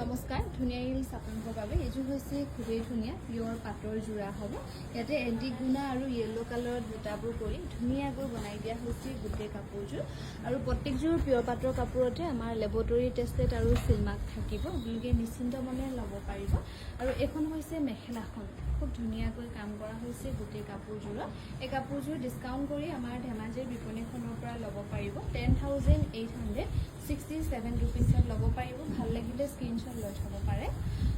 নমস্কাৰ ধুনীয়া হিলছ আপোনালোকৰ বাবে এইযোৰ হৈছে খুবেই ধুনীয়া পিয়ৰ পাটৰ যোৰা হ'ব ইয়াতে এণ্টিক গুণা আৰু য়েল্লো কালাৰত বুটাবোৰ কৰি ধুনীয়াকৈ বনাই দিয়া হৈছে গোটেই কাপোৰযোৰ আৰু প্ৰত্যেকযোৰ পিয়ৰ পাটৰ কাপোৰতে আমাৰ লেবৰেটৰী টেষ্টেড আৰু চিলমাৰ্ক থাকিব আপোনালোকে নিশ্চিন্ত মনে ল'ব পাৰিব আৰু এখন হৈছে মেখেলাখন খুব ধুনীয়াকৈ কাম কৰা হৈছে গোটেই কাপোৰযোৰত এই কাপোৰযোৰ ডিছকাউণ্ট কৰি আমাৰ ধেমাজিৰ বিপণীখনৰ পৰা ল'ব পাৰিব 10,867 ৰুপিছত ল'ব পাৰিব ভাল লাগিলে স্ক্ৰীনশ্বট লৈ থ'ব পাৰে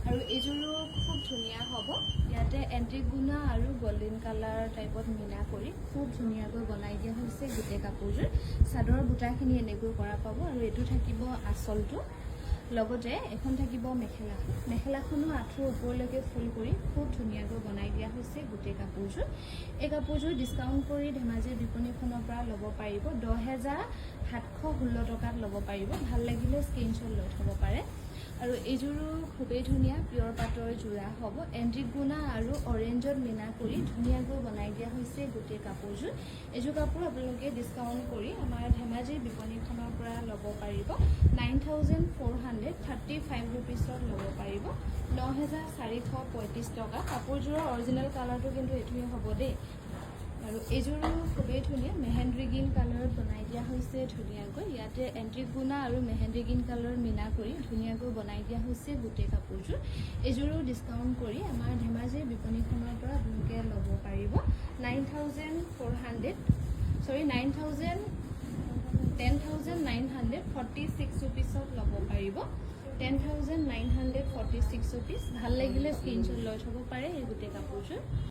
আৰু এইযোৰো খুব ধুনীয়া হ'ব ইয়াতে এণ্টিক গুণা আৰু গল্ডেন কালাৰ টাইপত মিলা কৰি খুব ধুনীয়াকৈ বনাই দিয়া হৈছে গোটেই কাপোৰযোৰ চাদৰ বুটাখিনি এনেকৈ কৰা পাব আৰু এইটো থাকিব আঁচলটো লগতে এখন থাকিব মেখেলাখনো আঁঠুৰ ওপৰলৈকে ফুল কৰি খুব ধুনীয়াকৈ বনাই দিয়া হৈছে গোটেই কাপোৰযোৰ এই কাপোৰযোৰ ডিছকাউণ্ট কৰি ধেমাজিৰ বিপণীখনৰ পৰা ল'ব পাৰিব 10,716 টকাত ল'ব পাৰিব ভাল লাগিলে স্ক্ৰীনশ্বট লৈ থ'ব পাৰে আৰু এইযোৰো খুবেই ধুনীয়া পিয়ৰ পাটৰ যোৰা হ'ব এণ্টিক গুণা আৰু অৰেঞ্জত মিনা কৰি ধুনীয়াকৈ বনাই দিয়া হৈছে গোটেই কাপোৰযোৰ এইযোৰ কাপোৰ আপোনালোকে ডিছকাউণ্ট কৰি আমাৰ ধেমাজিৰ বিপণীখনৰ পৰা ল'ব পাৰিব 9,435 ৰুপিছত ল'ব পাৰিব 9,435 টকা কাপোৰযোৰৰ অৰিজিনেল কালাৰটো কিন্তু এইটোৱে হ'ব দেই আৰু এইযোৰো খুবেই ধুনীয়া মেহেন্দ্ৰী গ্ৰীণ কালাৰত বনাই দিয়া হৈছে ধুনীয়াকৈ ইয়াতে এণ্টিক গুণা আৰু মেহেন্দ্ৰী গ্ৰীণ কালাৰ মিনা কৰি ধুনীয়াকৈ বনাই দিয়া হৈছে গোটেই কাপোৰযোৰ এইযোৰো ডিছকাউণ্ট কৰি আমাৰ ধেমাজিৰ বিপণীখনৰ পৰা আপোনালোকে ল'ব পাৰিব 10,946 ৰুপিছত ল'ব পাৰিব 10,946 ৰুপিছ ভাল লাগিলে স্ক্ৰীনশ্বট লৈ থ'ব পাৰে এই গোটেই কাপোৰযোৰ